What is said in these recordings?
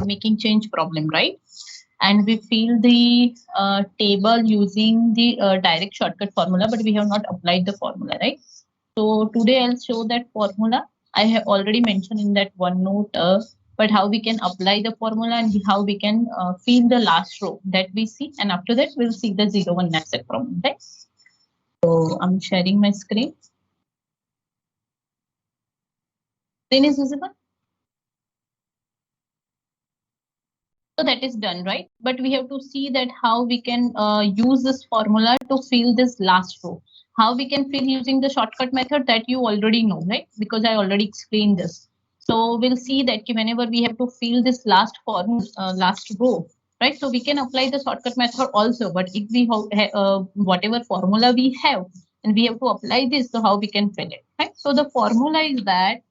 making change problem, right? And we fill the table using the direct shortcut formula, but we have not applied the formula, right? So today I'll show that formula. I have already mentioned in that OneNote, but how we can apply the formula and how we can fill the last row that we see, and after that we'll see the 0 1 knapsack problem, right? So I'm sharing my screen. Screen is visible. So that is done, right? But we have to see that how we can use this formula to fill this last row. How we can fill using the shortcut method that you already know, right? Because I already explained this. So we'll see that whenever we have to fill this last row, right? So we can apply the shortcut method also. But if we have whatever formula we have, and we have to apply this, so how we can fill it, right? So the formula is that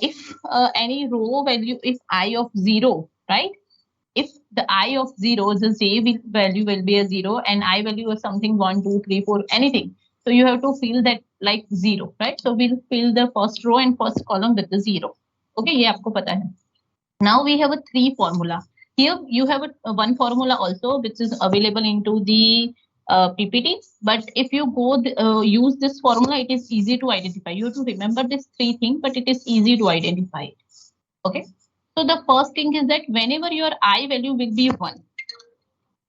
if any row value, if I of 0, right? If the I of 0, the j value will be a 0, and I value is something 1, 2, 3, 4, anything. So you have to fill that like 0, right? So we'll fill the first row and first column with the 0. Okay, ye aapko pata hai. Now we have a 3 formula. Here you have a 1 formula also, which is available into the PPT. But if you go use this formula, it is easy to identify. You have to remember this 3 things, but it is easy to identify it. Okay. So the first thing is that whenever your I value will be 1,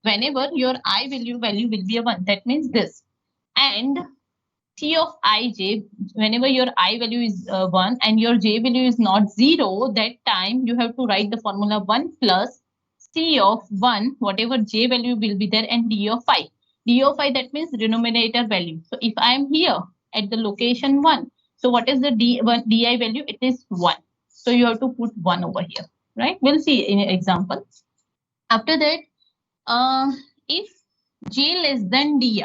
whenever your I value will be a 1, that means this. And C of ij, whenever your I value is 1 and your j value is not 0, that time you have to write the formula 1 plus C of 1, whatever j value will be there, and D of I. D of I, that means denominator value. So if I am here at the location 1, so what is the di value? It is 1. So you have to put 1 over here, right? We'll see in an example. After that, if j less than di,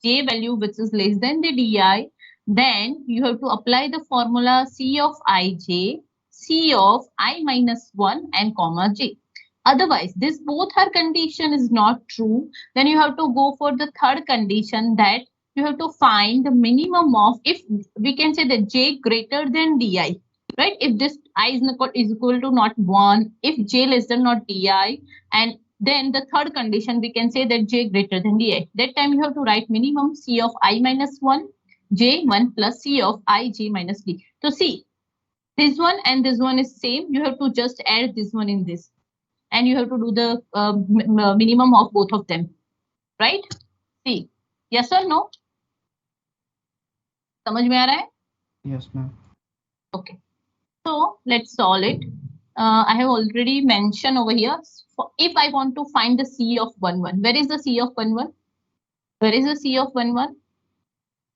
j value which is less than the di, then you have to apply the formula C of ij, C of I minus 1 and comma j. Otherwise, this both her condition is not true. Then you have to go for the third condition, that you have to find the minimum of, if we can say that j greater than di, right? If this I is equal to not 1, if j less than not di, and then the third condition we can say that j greater than di. That time you have to write minimum C of I minus 1, j 1 plus C of I j minus d. So see, this one and this one is same. You have to just add this one in this, and you have to do the minimum of both of them, right? See, yes or no? समझ में आ रहा है? Yes, ma'am. Okay. So let's solve it. I have already mentioned over here. If I want to find the C of 1, 1, where is the C of 1, 1? Where is the C of 1, 1?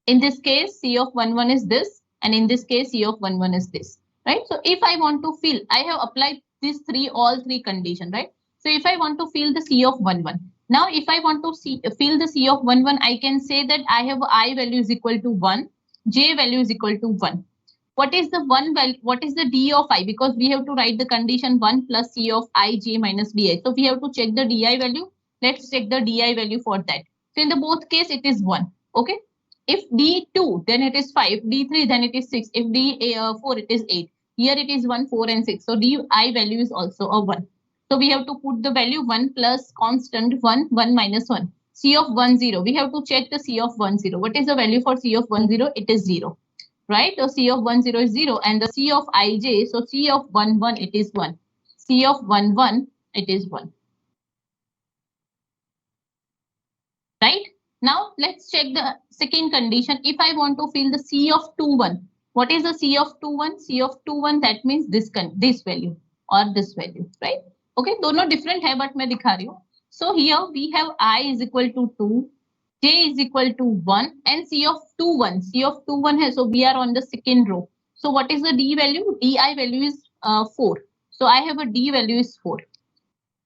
In this case, C of 1, 1 is this, and in this case, C of 1, 1 is this, right? So if I want to fill, I have applied these all three conditions, right? So if I want to fill the C of 1, 1, now if I want to fill the C of 1, 1, I can say that I have I value is equal to 1, j value is equal to 1. What is the 1 value? What is the d of I? Because we have to write the condition 1 plus C of I j minus di. So we have to check the di value. Let's check the di value for that. So in the both case, it is 1. Okay. If D2, then it is 5. D3, then it is 6. If D4, it is 8. Here it is 1, 4, and 6. So di value is also a 1. So we have to put the value 1 plus constant 1, 1 minus 1. C of 1, 0. We have to check the C of 1, 0. What is the value for C of 1, 0? It is 0. Right? So C of 1, 0 is 0. And the C of ij, so C of 1, 1, it is 1. C of 1, 1, it is 1. Right? Now let's check the second condition. If I want to fill the C of 2, 1, what is the C of 2, 1? C of 2, 1, that means this value or this value, right? Okay, दोनों different है, but मैं दिखा रही हूँ. So here we have I is equal to 2, j is equal to 1, and C of 2, 1. C of 2, 1 है, so we are on the second row. So what is the d value? Di value is 4. So I have a d value is 4.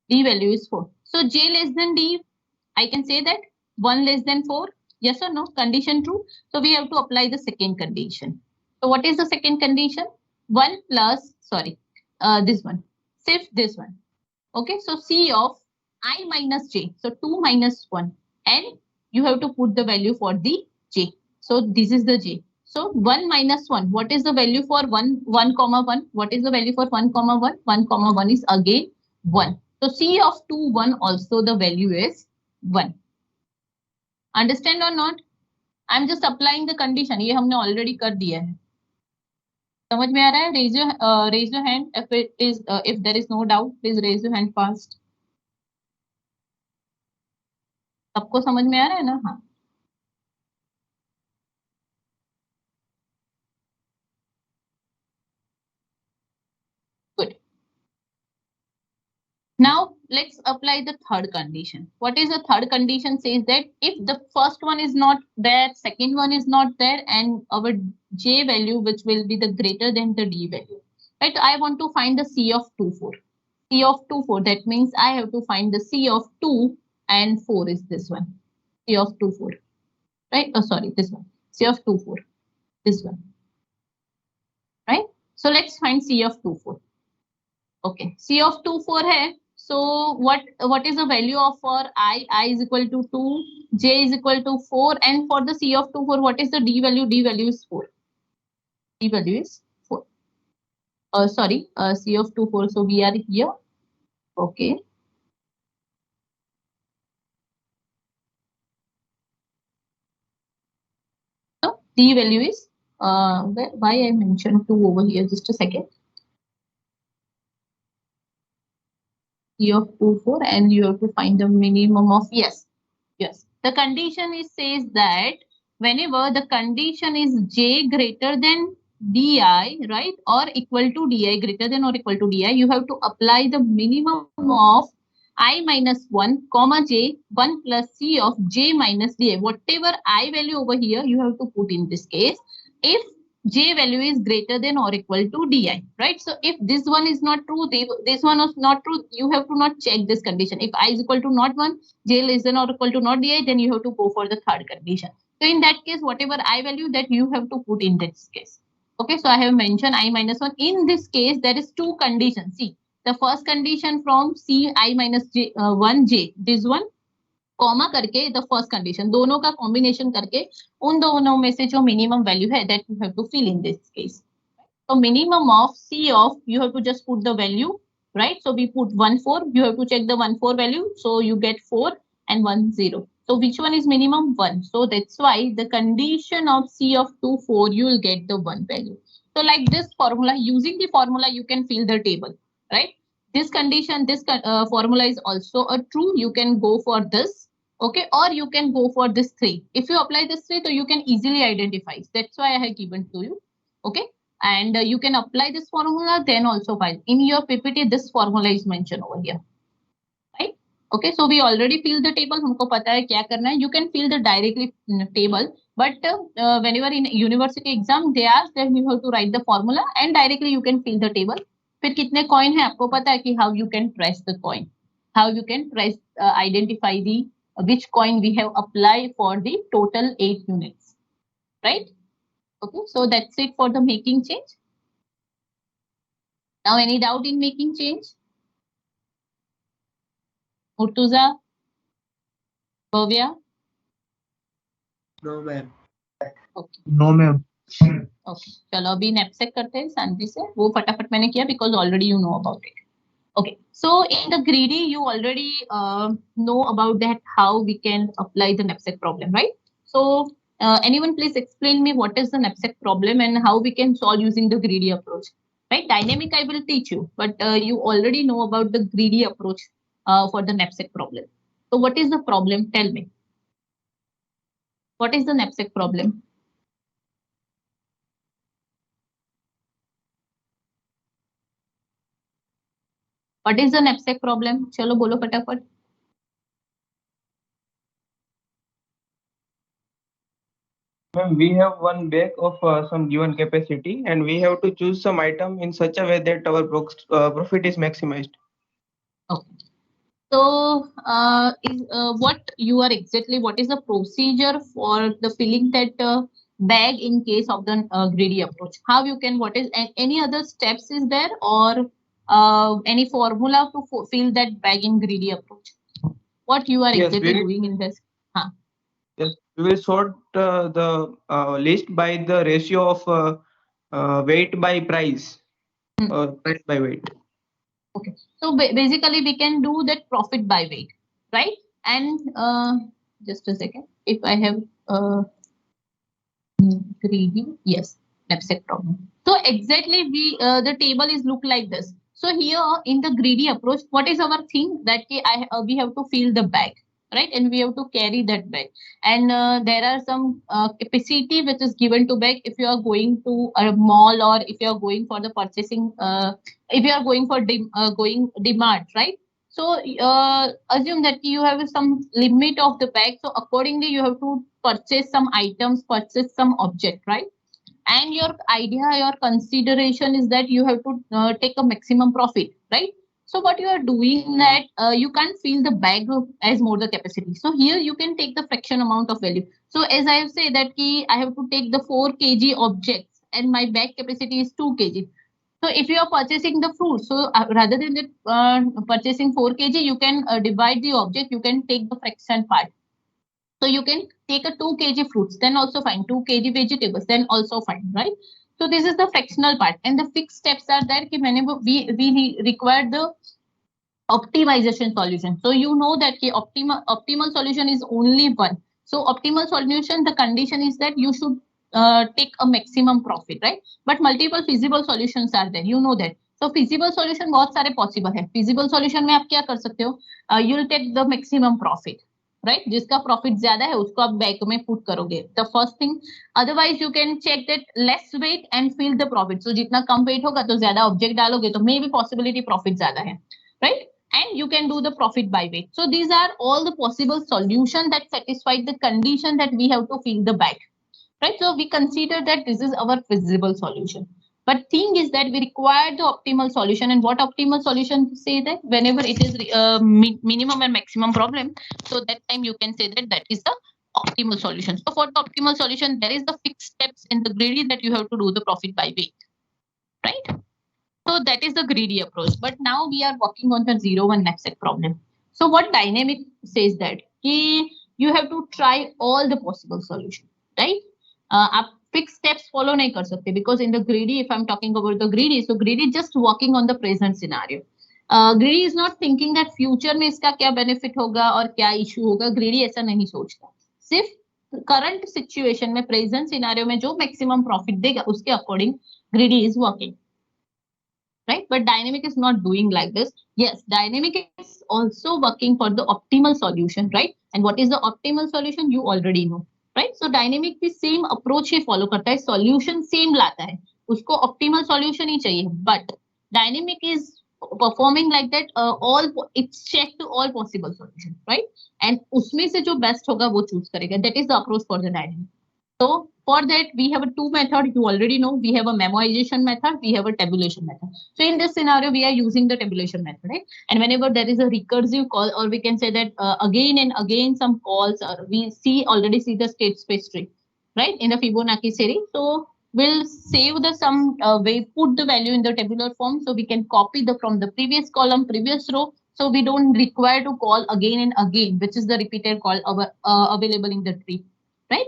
D value is 4. So j less than d, I can say that 1 less than 4. Yes or no? Condition true. So we have to apply the second condition. So what is the second condition? 1 plus, sorry, this one. Shift this one. Okay, so C of I minus j. So 2 minus 1. And you have to put the value for the j. So this is the j. So 1 minus 1. What is the value for 1, 1, comma 1? What is the value for 1, comma 1? 1, comma 1 is again 1. So C of 2, 1 also the value is 1. Understand or not? I'm just applying the condition. ये हमने already कर दिया है. समझ में आ रहा है? Raise your hand if there is no doubt. Please raise your hand fast. सबको समझ में आ रहा है ना? हाँ. Good. Now let's apply the third condition. What is the third condition? Says that if the first one is not there, second one is not there, and our J value, which will be the greater than the D value, right? I want to find the C of 2, 4. C of 2, 4. That means I have to find the C of 2 and 4 is this one. C of 2, 4. Right? Oh, sorry, this one. C of 2, 4. This one. Right? So let's find C of 2, 4. Okay. C of 2, 4 hai. So what is the value of for I? I is equal to 2, J is equal to 4, and for the C of 2, 4, what is the D value? D value is 4. D value is 4. Sorry, C of 2, 4. So we are here. Okay. So D value is why I mentioned 2 over here. Just a second. C of 2, 4, and you have to find the minimum of yes. The condition is says that whenever the condition is J greater than Di, right, or equal to Di, greater than or equal to Di, you have to apply the minimum of I minus 1, comma J, 1 plus C of J minus Di. Whatever I value over here, you have to put in this case. If J value is greater than or equal to Di, right? So if this one is not true, this one is not true, you have to not check this condition. If I is equal to not 1, J less than or equal to not Di, then you have to go for the third condition. So in that case, whatever I value that you have to put in this case. Okay, so I have mentioned I minus 1. In this case, there is two conditions. See, the first condition from C I minus J 1 J, this one, comma करके the first condition, दोनों का combination करके उन दोनों में से जो minimum value है that you have to fill in this case. So minimum of C of, you have to just put the value, right? So we put 1, 4, you have to check the 1, 4 value. So you get 4 and 1, 0. So which one is minimum? 1. So that's why the condition of C of 2, 4, you will get the 1 value. So like this formula, using the formula, you can fill the table, right? This condition, this formula is also a true. You can go for this, okay? Or you can go for this 3. If you apply this 3, so you can easily identify. That's why I have given to you, okay? And you can apply this formula then also file. In your PPT, this formula is mentioned over here, right? Okay, so we already fill the table. हमको पता है क्या करना है. You can fill the directly table, but whenever in university exam they ask, then you have to write the formula and directly you can fill the table. फिर कितने coin है आपको पता है कि how you can press the coin, how you can press identify the which coin we have applied for the total 8 units, right? Okay, so that's it for the making change. Now, any doubt in making change? Murtuza? Bhavya? No, ma'am. Okay. No, ma'am. Okay. चलो अभी knapsack करते हैं शांति से. वो फटाफट मैंने किया because already you know about it. Okay. So in the greedy, you already know about that how we can apply the knapsack problem, right? So anyone please explain me what is the knapsack problem and how we can solve using the greedy approach, right? Dynamic I will teach you, but you already know about the greedy approach for the knapsack problem. So what is the problem? Tell me. What is the knapsack problem? What is the knapsack problem? चलो बोलो फटाफट. Ma'am, we have one bag of some given capacity and we have to choose some item in such a way that our profit is maximized. Okay. So what you are exactly, what is the procedure for the filling that bag in case of the greedy approach? How you can, what is any other steps is there or any formula to fill that bag in greedy approach? What you are Yes, exactly doing in this? Huh. Yes, we will sort the list by the ratio of weight by price or price by weight. Okay, so basically we can do that profit by weight, right? And just a second, if I have greedy, yes, knapsack problem. So exactly we the table is look like this. So here in the greedy approach, what is our thing that we have to fill the bag, right? And we have to carry that bag. And there are some capacity which is given to bag if you are going to a mall or if you are going for the purchasing, if you are going for going demand, right? So assume that you have some limit of the bag. So accordingly, you have to purchase some items, purchase some object, right? And your idea, your consideration is that you have to take a maximum profit, right? So what you are doing that you can't fill the bag as more the capacity. So here you can take the fraction amount of value. So as I have said that I have to take the 4 kg objects and my bag capacity is 2 kg. So if you are purchasing the fruit, so rather than purchasing 4 kg, you can divide the object. You can take the fraction part. So you can take a 2 kg fruits, then also fine. 2 kg vegetables, then also fine, right? So this is the fractional part, and the fixed steps are there. कि whenever we require the optimization solution. So you know that the optimal solution is only one. So optimal solution, the condition is that you should take a maximum profit, right? But multiple feasible solutions are there. You know that. So feasible solution बहुत सारे possible है. Feasible solution में आप क्या कर सकते हो? You'll take the maximum profit, right? जिसका profit ज्यादा है उसको आप बैग में put करोगे. The first thing. Otherwise you can check that less weight and fill the profit. So जितना कम weight होगा तो ज्यादा object डालोगे तो maybe possibility profit ज्यादा है, right? And you can do the profit by weight. So these are all the possible solutions that satisfy the condition that we have to fill the bag, right? So we consider that this is our feasible solution. But thing is that we require the optimal solution. And what optimal solution say that whenever it is minimum and maximum problem, so that time you can say that that is the optimal solution. So for the optimal solution, there is the fixed steps in the greedy that you have to do the profit by weight, right? So that is the greedy approach. But now we are working on the 0-1 knapsack problem. So what dynamic says that you have to try all the possible solutions, right? आप fixed steps follow नहीं कर सकते because in the greedy, if I'm talking about the greedy, so greedy just working on the present scenario. Greedy is not thinking that future में इसका क्या benefit होगा और क्या issue होगा. Greedy ऐसा नहीं सोचता. सिर्फ current situation में present scenario में जो maximum profit देगा उसके according greedy is working. Right? But dynamic is not doing like this. Yes, dynamic is also working for the optimal solution, right? And what is the optimal solution? You already know, right? So dynamic भी same approach ही follow करता है, solution same लाता है, उसको optimal solution ही चाहिए. But dynamic is performing like that, all it's check to all possible solutions, right? And उसमें से जो best होगा वो choose करेगा. That is the approach for the dynamic. So for that, we have a two method. You already know we have a memoization method, we have a tabulation method. So in this scenario, we are using the tabulation method, right? And whenever there is a recursive call, or we can say that again and again some calls, or we already see the state space tree, right? In the Fibonacci series. So we'll save the some way, put the value in the tabular form, so we can copy the from the previous column, previous row. So we don't require to call again and again, which is the repeated call available in the tree, right?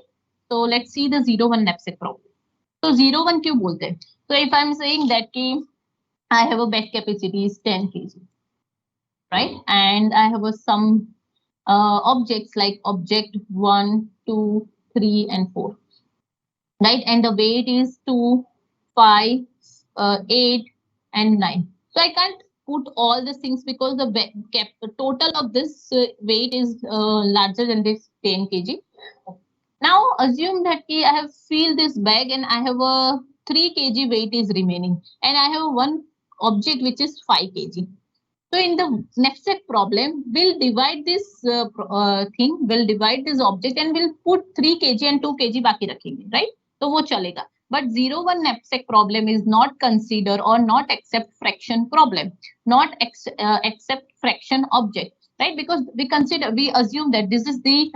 So let's see the 0-1 knapsack problem. So 0-1 क्यों बोलते हैं? So if I'm saying that I have a bag capacity is 10 kg, right? And I have some objects like object 1, 2, 3, and 4, right? And the weight is 2, 5, 8, and 9. So I can't put all these things because the total of this weight is larger than this 10 kg. Now assume that I have filled this bag and I have a 3 kg weight is remaining and I have one object which is 5 kg. So in the knapsack problem, we'll divide this thing, we'll divide this object and we'll put 3 kg and 2 kg बाकी रखेंगे, right? तो वो चलेगा. But 0-1 knapsack problem is not consider or not accept fraction problem, not accept fraction object, right? Because we assume that this is the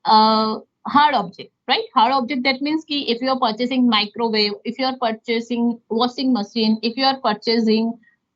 hard object, right? Hard object, that means कि if you are purchasing microwave, if you are purchasing washing machine, if you are purchasing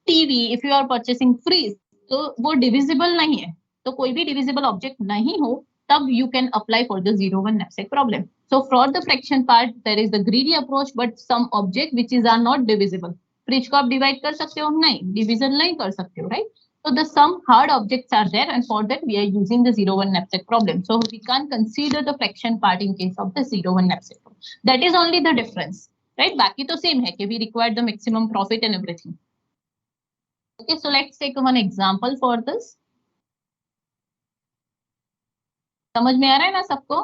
TV, if you are purchasing fridge, तो वो divisible नहीं है. तो कोई भी divisible object नहीं हो तब you can apply for the 0-1 knapsack problem. So for the fraction part, there is the greedy approach, but some object which is are not divisible. Bridge को आप divide कर सकते हो? नहीं, division नहीं कर सकते हो, right? So the some hard objects are there, and for that we are using the 0-1 knapsack problem. So we can't consider the fraction part in case of the 0-1 knapsack problem. That is only the difference, right? बाकी तो same है कि we require the maximum profit and everything. Okay, so let's take one example for this. समझ में आ रहा है ना सबको,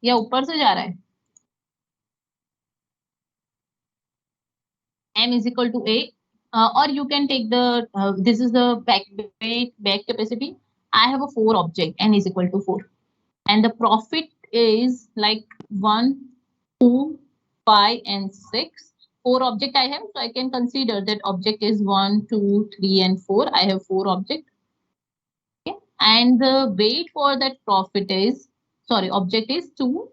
या ऊपर से जा रहा है? M is equal to A, or you can take the this is the back capacity. I have a 4 object, N is equal to 4, and the profit is like 1, 2, 5, and 6. 4 object I have, so I can consider that object is 1, 2, 3, and 4. I have 4 object. Okay, and the weight for that profit is, sorry, object is 2,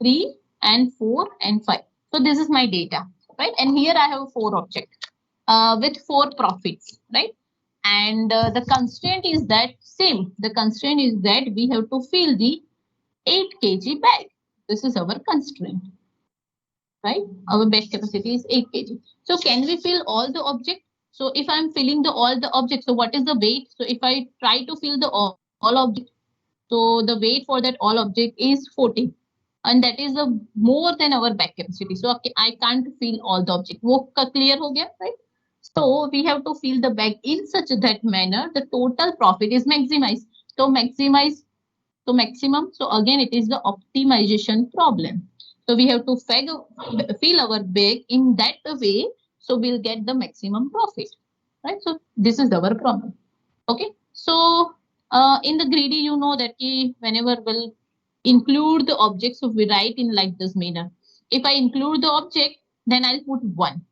3, and 4, and 5. So this is my data, right? And here I have 4 objects with 4 profits, right? And the constraint is that same. The constraint is that we have to fill the 8 kg bag. This is our constraint, right? Our bag capacity is 8 kg. So can we fill all the objects? So if I'm filling all the objects, so what is the weight? So if I try to fill the all object, so the weight for that all object is 40, and that is more than our bag capacity. So okay, I can't fill all the object. वो clear हो गया, right? So we have to fill the bag in such that manner the total profit is maximized. So maximize, so maximum. So again, it is the optimization problem. So we have to fill our bag in that way, so we'll get the maximum profit, right? So this is our problem. Okay. So in the greedy, you know that whenever we'll include the object, so we write in like this manner. If I include the object, then I'll put 1.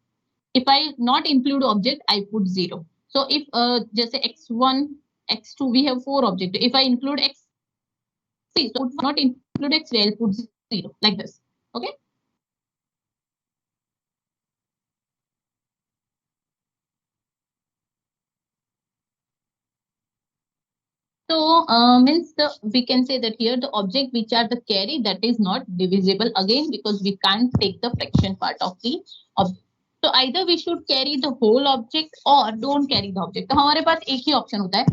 If I not include object, I put 0. So if just say x1, x2, we have 4 objects. If I include x3, so not include x3, I'll put 0 like this. Okay. So means we can say that here the object which are the carry, that is not divisible again, because we can't take the fraction part of the object. So either we should carry the whole object or don't carry the object. तो हमारे पास एक ही option होता है,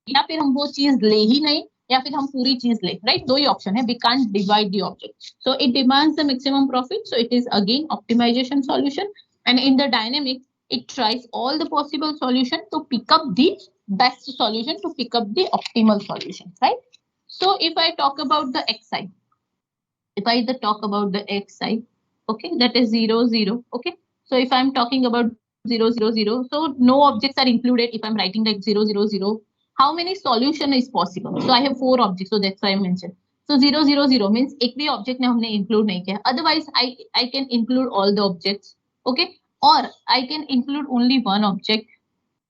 या फिर हम वो चीज ले ही नहीं, या फिर हम पूरी चीज ले, राइट? दो ही ऑप्शन है. We can't divide the object. So it demands the maximum profit. So it is again optimization solution, and in the dynamic it tries all the possible solution to pick up the best solution, to pick up the optimal solution, right? So if I talk about the xi, if I talk about the xi, okay, that is 0, 0. Okay, so if I'm talking about 0, 0, 0, so no objects are included. If I'm writing like 0, 0, 0, how many solution is possible? So I have 4 objects, so that's why I mentioned. So 0, 0, 0 means एक भी object ने हमने include नहीं किया. Otherwise, I can include all the objects, okay, or I can include only one object,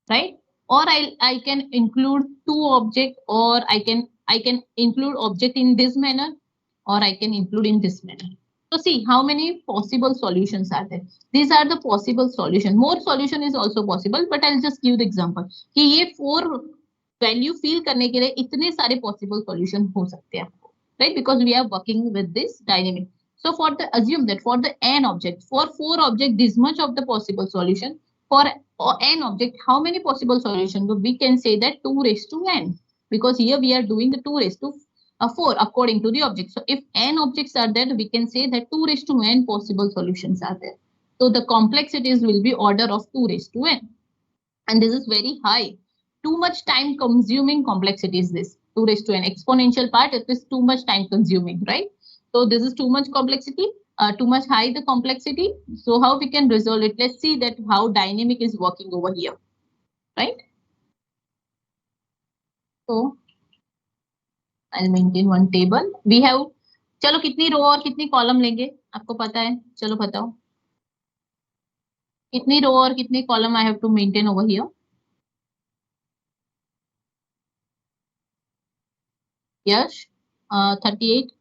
right? Or I can include 2 objects, or I can include object in this manner, or I can include in this manner. So see how many possible solutions are there. These are the possible solution. More solution is also possible, but I'll just give the example कि ये 4 value fill करने के लिए इतने सारे possible solution हो सकते हैं, right? Because we are working with this dynamic. So for the assume that for the n object, for 4 object, this much of the possible solution. For n object, how many possible solutions? We can say that 2 raised to n, because here we are doing the 2 raised to 4 according to the object. So if n objects are there, we can say that 2 raised to n possible solutions are there. So the complexities will be order of 2 raised to n. And this is very high. Too much time consuming complexity is this. 2 raised to n exponential part, it is too much time consuming, right? So this is too much complexity. Too much high the complexity. So how we can resolve it? Let's see that how dynamic is working over here, right? So I'll maintain one table. We have, चलो कितनी रो और कितनी column लेंगे आपको पता है? चलो बताओ कितनी रो और कितनी column I have to maintain over here. Yes, 38.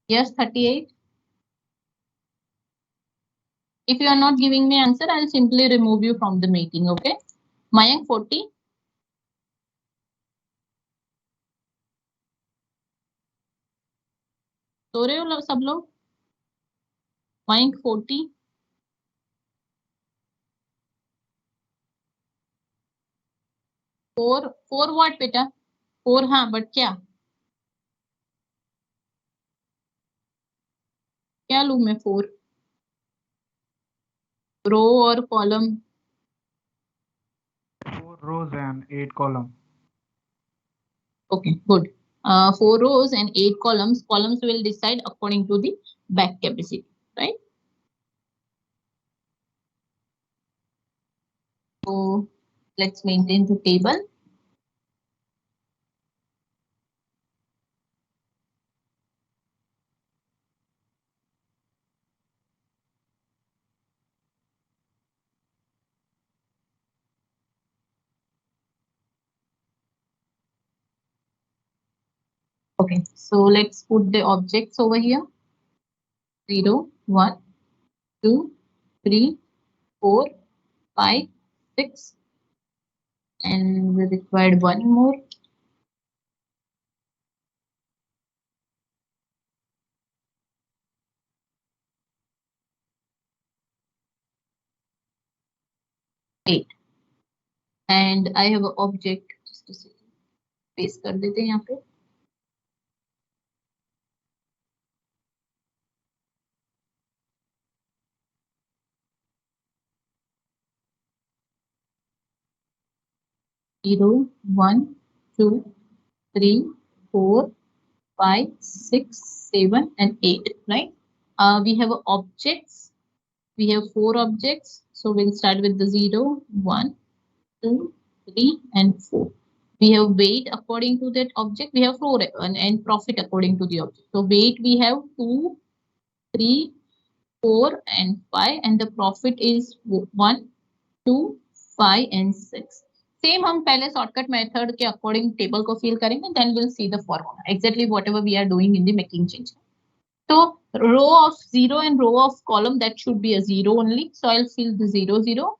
Yes, 38. If you are not giving me answer, I'll simply remove you from the meeting, okay? Mayank 40. सो रहे हो सब लोग? Mayank 40. 4 व्हाट बेटा? 4 हाँ, बट क्या क्या लूं मैं? 4 रो और column? 4 rows and 8 columns. Okay, good. 4 rows and 8 columns. Columns will decide according to the back capacity, right? So let's maintain the table. Okay, so let's put the objects over here. 0, 1, 2, 3, 4, 5, 6, and we required one more. Eight. And I have an object. Just a second. Paste कर देते हैं यहाँ पे. Zero, 1, 2, 3, 4, 5, 6, 7, and 8. Right? We have objects. We have 4 objects. So we'll start with the 0, 1, 2, 3, and 4. We have weight according to that object. We have floor and profit according to the object. So weight we have 2, 3, 4, and 5, and the profit is 1, 2, 5, and 6. Same हम पहले shortcut method के according table को fill करेंगे, then we'll see the formula. Exactly whatever we are doing in the making change. So row of 0 and row of column, that should be a 0 only. So I'll fill the 0, 0.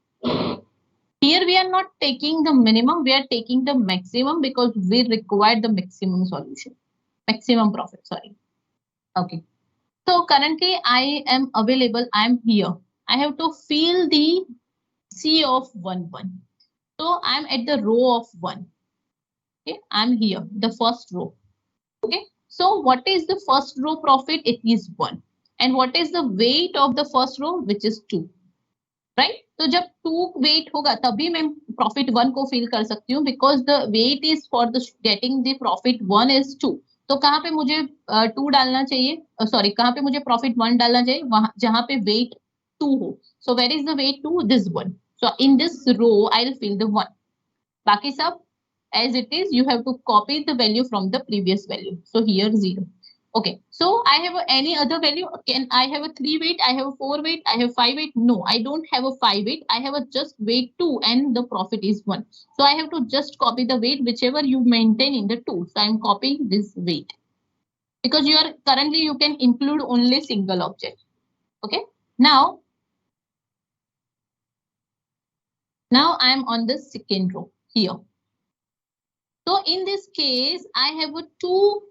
Here we are not taking the minimum, we are taking the maximum because we require the maximum solution, maximum profit, sorry. Okay. So currently I am available, I am here. I have to fill the C of 1, 1. So I'm at the row of 1. Okay, I'm here, the first row. Okay, so what is the first row profit? It is 1. And what is the weight of the first row? Which is 2. Right तो जब 2 wait होगा तभी मैं profit 1 को fill कर सकती हूँ because the weight is for the getting the profit 1 is 2. तो कहाँ पे मुझे 2 डालना चाहिए, सॉरी कहाँ पे मुझे प्रॉफिट 1 डालना चाहिए? वहां जहां पे वेट 2 हो. So where is the weight 2? This 1. So in this row I will fill the 1. बाकी सब as it is, you have to copy the value from the previous value. So here 0. Okay, so I have any other value? Can I have a 3 weight? I have a 4 weight? I have 5 weight? No, I don't have a 5 weight. I have a just weight 2 and the profit is 1. So I have to just copy the weight whichever you maintain in the 2. So I'm copying this weight because you are currently you can include only single object. Okay, now I'm on the second row here. So in this case, I have a 2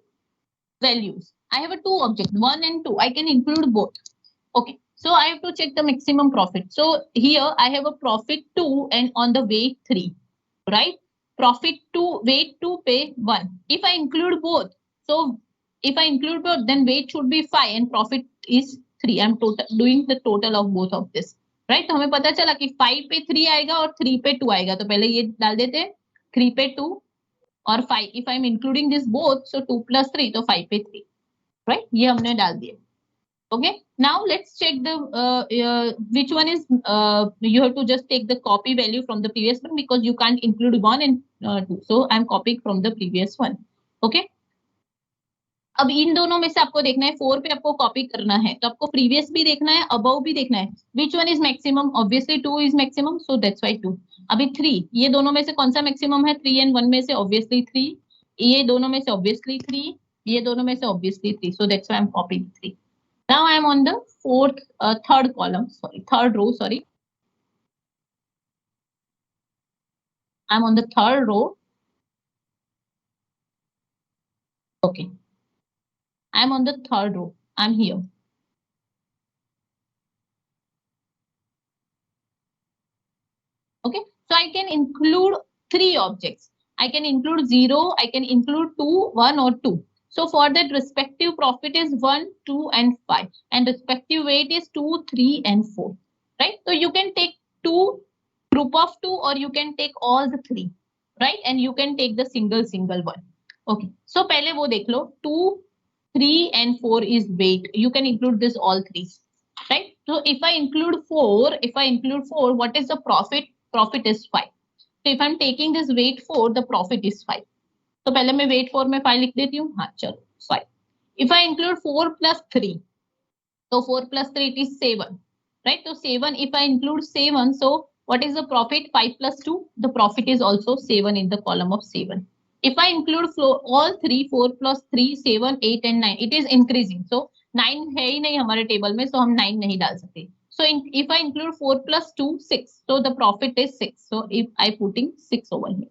values. I have a 2 object, 1 and 2. I can include both. Okay, so I have to check the maximum profit. So here I have a profit 2 and on the weight 3, right? Profit 2, weight 2 pay 1. If I include both, so if I include both, then weight should be 5 and profit is 3. I'm doing the total of both of this, right? तो हमें पता चला कि 5 पे 3 आएगा और 3 पे 2 आएगा. तो पहले ये डाल देते हैं 3 पे 2 और 5. If I'm including this both, so 2 plus 3, तो 5 पे 3, right? ये हमने डाल दिया. Okay, now let's check the which one is you have to just take the copy value from the previous one because you can't include 1 and 2. So I'm copying from the previous one. Okay, अब इन दोनों में से आपको देखना है 4 पे आपको copy करना है तो आपको प्रीवियस भी देखना है, अबव भी देखना है. Which one is maximum? Obviously 2 is maximum, so that's why 2. अभी 3, ये दोनों में से कौन सा मैक्सिमम है? 3 and 1 में से obviously 3. ये दोनों में से obviously 3. ये दोनों में से obviously 3. So that's why I'm copying 3. Now I am on the third column, sorry, third row, sorry. I'm on the third row. Okay. I'm on the third row. I'm here. Okay. So I can include 3 objects. I can include 0, I can include 2, 1 or 2. So for that respective profit is 1, 2 and 5 and respective weight is 2, 3 and 4. Right. So you can take 2 group of 2 or you can take all the 3. Right. And you can take the single one. Okay. So पहले वो देख लो 2, 3 and 4 is weight. You can include this all 3. Right. So if I include 4, what is the profit? Profit is 5. So if I'm taking this weight 4, the profit is 5. तो पहले मैं weight 4 में 5 लिख देती हूँ. हाँ चलो 5. If I include 4 plus 3, so 4 plus 3 it is 7. Right? So 7, if I include 7, so what is the profit? 5 plus 2, the profit is also 7 in the column of 7. If I include all 3, 4 plus 3, 7, 8 and 9, it is increasing. So 9 है ही नहीं हमारे table में, so हम 9 नहीं डाल सकते. So if I include 4 plus 2, 6. So the profit is 6. So if I putting 6 over here.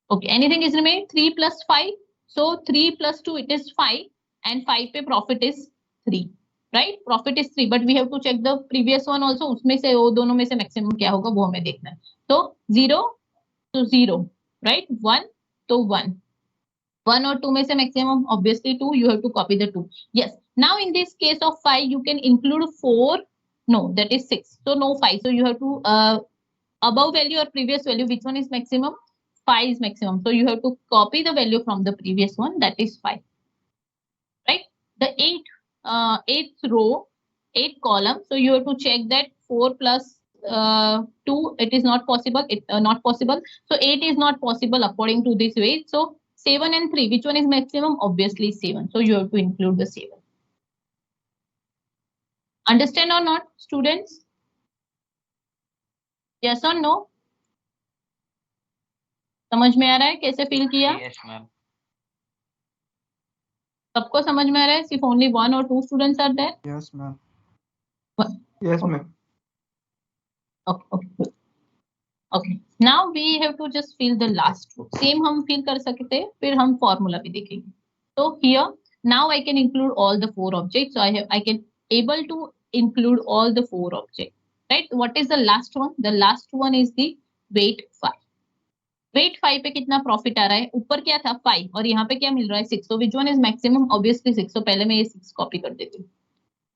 Okay, anything is remain? 3 plus 5. So 3 plus 2, it is 5 and 5 पे profit is 3. Right? Profit is 3, but we have to check the previous one also. उसमें से वो दोनों में से maximum क्या होगा वो हमें देखना है. So 0 to 0, right? 1 to 1. 1 or 2 में से maximum obviously 2. You have to copy the 2. Yes. Now in this case of 5, you can include 4. No, that is 6. So no 5. So you have to above value or previous value. Which one is maximum? 5 is maximum. So you have to copy the value from the previous one. That is 5. Right? The 8th row, 8th column. So you have to check that 4 plus 2. It is not possible. Not possible. So 8 is not possible according to this way. So 7 and 3. Which one is maximum? Obviously 7. So you have to include the 7. Understand or not, students? Yes or no? समझ में आ रहा है कैसे fill किया? Yes, ma'am. सबको समझ में आ रहा है? सिर्फ only 1 or 2 students are there? Yes, ma'am. Yes, ma'am. Okay. Okay. Now we have to just fill the last row. Same हम fill कर सकते हैं, फिर हम formula भी देखेंगे. So here now I can include all the 4 objects. So I can able to include all the 4 objects. Right? What is the last one? The last one is the weight 5. Weight 5 पे कितना profit आ रहा है? ऊपर क्या था 5 और यहाँ पे क्या मिल रहा है 6. So which one is maximum? Obviously 6. So पहले मैं ये 6 कॉपी कर देती हूँ.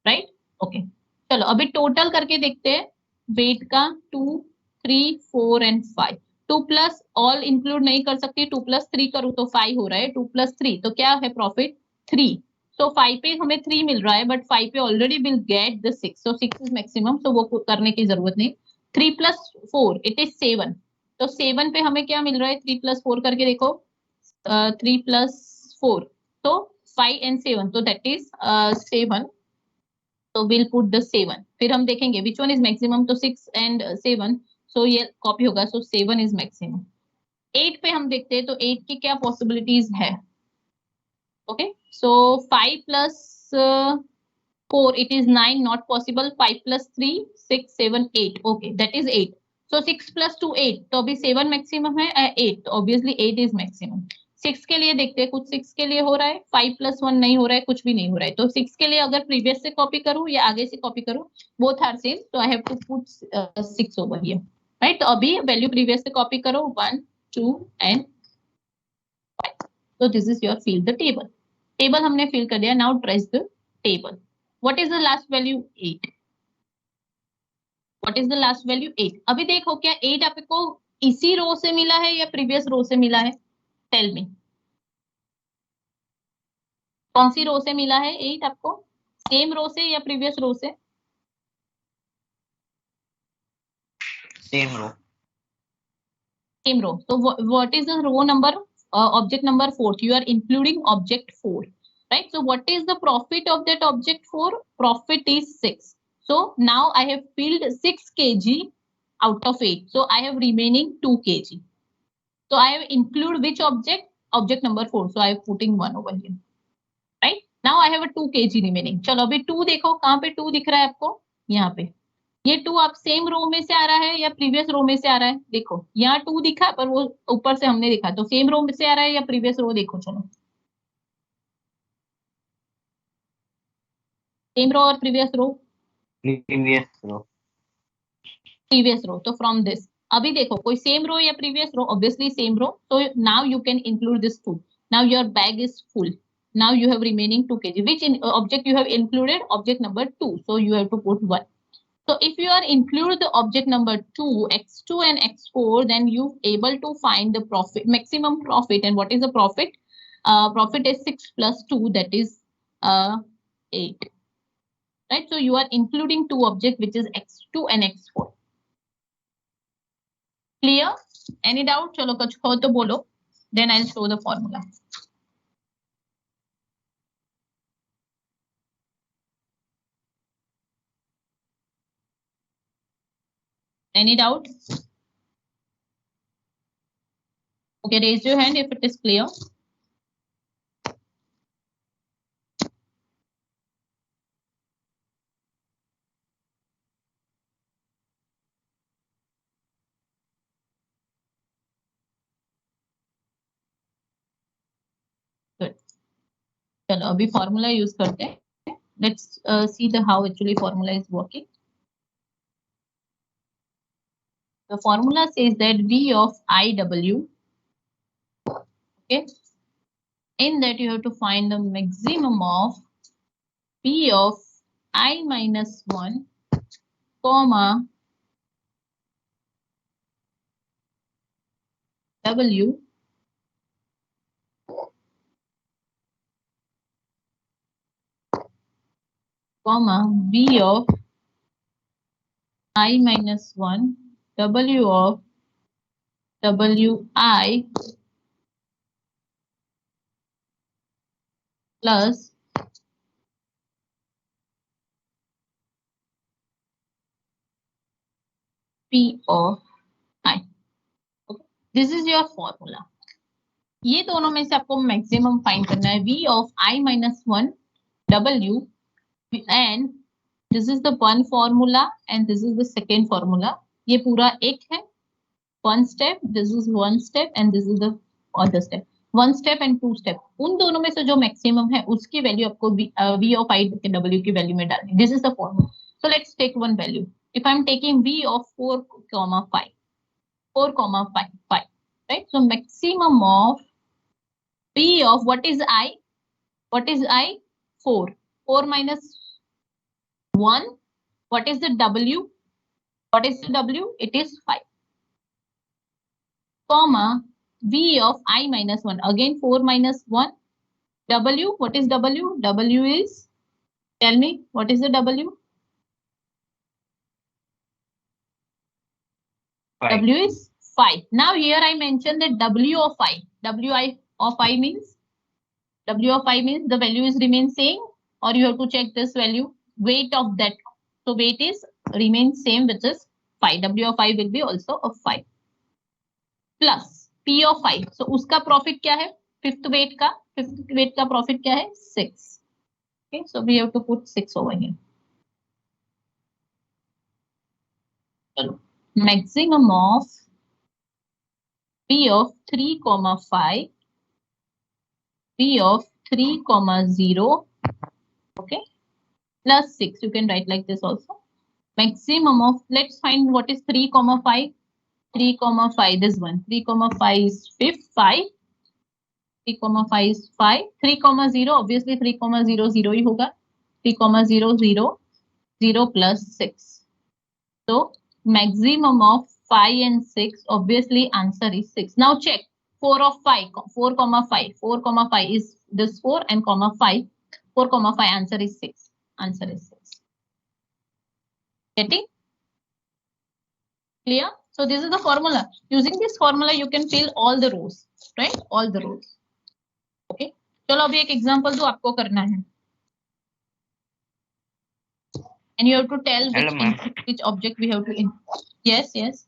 Right? Okay. चलो अभी टोटल करके देखते हैं. वेट का 2, 3, 4 and 5. 2 प्लस ऑल इंक्लूड नहीं कर सकती. 2 प्लस 3 करूँ तो 5 हो रहा है. 2 प्लस 3 तो क्या है प्रॉफिट? 3. So 5 पे हमें 3 मिल रहा है बट 5 पे already will get the 6. So 6 is maximum. So वो करने की जरूरत नहीं. 3 प्लस 4 इट इज 7. तो 7 पे हमें क्या मिल रहा है? 3 प्लस 4 करके देखो. 3 प्लस 4 तो 5 and 7. तो that is 7. So we'll put the 7. फिर हम देखेंगे which one is maximum. तो 6 and 7. So ये कॉपी होगा. So 7 is maximum. 8 पे हम देखते हैं तो 8 की क्या possibilities है? Okay. So 5 plus 4 it is 9. Not possible. 5 plus 3 6 7 8. Okay, that is 8. So 6 plus 2 8. तो अभी 7 maximum है 8. तो obviously 8 is maximum. 6 के लिए देखते हैं. कुछ 6 के लिए हो रहा है. 5 plus 1 नहीं हो रहा है. कुछ भी नहीं हो रहा है. तो 6 के लिए अगर previous से कॉपी करूँ या आगे से कॉपी करूँ, both are same. So I have to put 6 over here. Right? तो अभी value previous से कॉपी करो 1, 2 and 5. So this is your fill the table. Table हमने fill कर दिया. Now trace the table. What is the last value? 8. What is the last value? 8. अभी देखो क्या 8 आपको इसी रो से मिला है या प्रीवियस रो से मिला है? Tell me. कौन सी रो से मिला है 8 आपको? सेम रो से या प्रीवियस रो से? Same row. Same row. So what is the row number? Object number 4. You are including object 4. Right? So what is the profit of that object 4? Profit is 6. So now I have filled 6 kg out of 8. So I have remaining 2 kg. So I have include which object? Object number 4. So I have putting 1 over here. Right? Now I have a 2 kg remaining. चलो अभी 2 देखो. कहाँ पे 2 दिख रहा है आपको? यहाँ पे. ये 2 आप सेम रो में से आ रहा है या प्रीवियस रो में से आ रहा है? देखो यहाँ 2 दिखा पर वो ऊपर से हमने देखा, तो सेम रो में से आ रहा है या प्रीवियस रो? देखो चलो, सेम रो और previous row? Previous row. Previous row, तो फ्रॉम दिस अभी देखो कोई सेम रो या previous row? Obviously same row, so now you can include this 2. now your bag is full. now you have remaining 2 kg. which object you have included? Object number 2, so you have to put 1. so if you are include the object number 2, x2 and x4, then you able to find the profit, maximum profit. And what is the profit? Profit is 6 plus 2, that is 8, right? so you are including 2 object, which is x2 and x4. Clear? Any doubt? चलो कुछ हो तो बोलो, then I'll show the formula. Any doubt? Okay, raise your hand if it is clear. Good. चलो अभी formula use करते हैं. Let's see the how actually formula is working. The formula says that V of IW, okay, in that you have to find the maximum of P of I minus 1, comma, W, comma, V of I minus 1, W of WI plus P of I. Okay. This is your formula. ये दोनों में से आपको maximum find करना है. V of I minus 1 W, and this is the one formula and this is the second formula. ये पूरा एक है, one step, this is one step and this is the other step. One step and two step. उन दोनों में से जो maximum है उसकी वैल्यू आपको V of I W की वैल्यू में डालनी. This is the formula. So let's take one value. If I'm taking V of 4, 5, 4, 5, 5, right? So maximum of P of what is I? What is I? 4. 4 minus 1. What is the W? What is the W? It is 5. Comma, V of I minus 1. Again 4 minus 1. W, what is W? W is, tell me, what is the W? 5. W is 5. Now here I mentioned that W of I. W of I means the value is remain same, or you have to check this value, weight of that. So weight is remain same, which is 5. W of I will be also of 5. Plus P of I. So उसका profit क्या है? Fifth weight का profit क्या है? 6. Okay, so we have to put 6 over here. Maximum of P of 3, 5, P of 3, 0, okay, plus 6. You can write like this also. Maximum of, let's find what is 3, 5. 3, 5, this one. 3, 5 is 5. 3, 5 is 5. 3, 0, obviously 3, 0, 0 ही होगा. 3, 0, 0, 0 plus 6. So maximum of 5 and 6, obviously answer is 6. Now check 4 of 5, 4, 5. 4, 5 is this 4 and 5. 4, 5, answer is 6. Answer is 6. Getting? Clear? So this is the formula. Using this formula, you can fill all the rows, right? All the rows. Okay. चलो अभी एक example जो आपको करना है. And you have to tell which object we have to in. Yes, yes.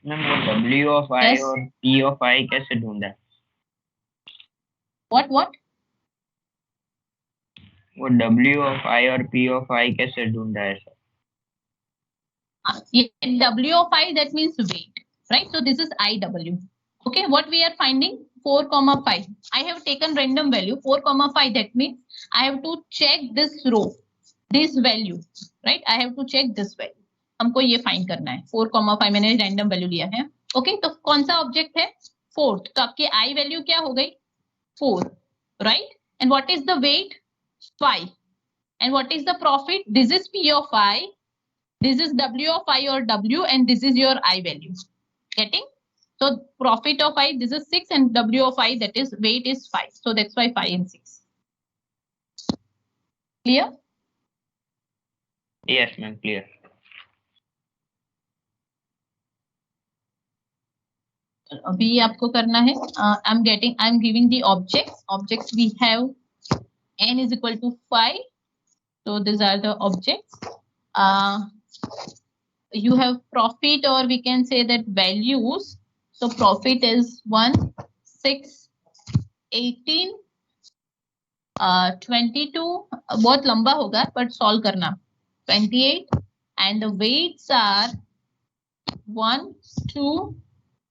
Ma'am वो W of I Yes. और P of I कैसे ढूंढा है? What? वो W of I और P of I कैसे ढूंढा है sir? W of I, that means weight, right? So this is IW. Okay, what we are finding? 4, 5. I have taken random value 4, 5. That means I have to check this row, this value, right? I have to check this value. हमको ये find करना है 4, 5 मैंने random value लिया है. Okay, तो कौन सा ऑब्जेक्ट है? 4th. तो आपकी आई वैल्यू क्या हो गई? 4, right? And what is the weight? 5. And what is the profit? This is P of I, this is W of I or W, and this is your I value. Getting? So profit of I, this is 6, and W of I, that is weight, is 5. So that's why 5 and 6. Clear? Yes, ma'am, clear. अभी आपको करना है, I'm giving the objects we have. N is equal to 5. So these are the objects. You have profit, or we can say that values. So profit is 1, 6, 18, 22. बहुत लंबा होगा, but solve करना. 28, and the weights are 1, 2,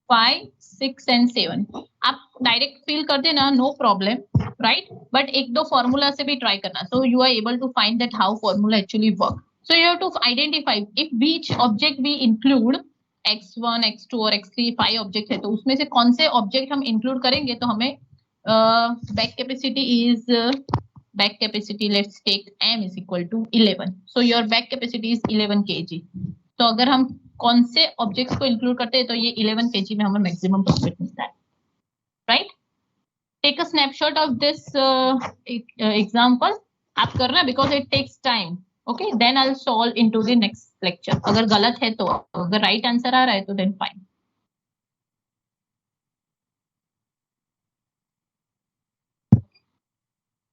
5, 6 and 7. आप direct fill कर देना, no problem, right? But एक दो formula से भी ट्राई करना, so you are able to find that how formula actually work. So you have to identify if which object we include, x1, x2 और x3, 5 object है, तो उसमें से कौन से ऑब्जेक्ट हम इंक्लूड करेंगे. तो हमें back capacity let's take m is equal to 11. So your back capacity is 11 kg. तो अगर हम कौन से ऑब्जेक्ट्स को इंक्लूड करते हैं तो ये 11 kg में हमें मैक्सिमम प्रॉफिट मिलता है, right? Take a snapshot of this example. आप करना because it takes time. Okay, then I will solve into the next lecture. अगर गलत है तो, अगर राइट आंसर आ रहा है तो देन फाइन.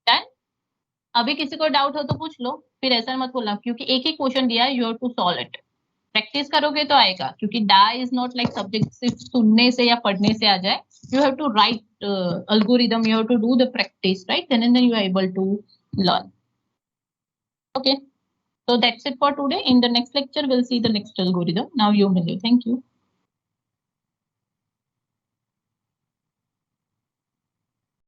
डन? अभी किसी को डाउट हो तो पूछ लो, फिर ऐसा मत बोलना क्योंकि एक ही क्वेश्चन दिया है, you have to solve it. Practice करोगे तो आएगा, क्योंकि डा इज नॉट लाइक सब्जेक्ट सिर्फ सुनने से या पढ़ने से आ जाए. You have to write algorithm, you have to do the practice, right? Then and then you are able to learn. Okay, so that's it for today. In the next lecture we'll see the next algorithm. Now you may leave. Thank you.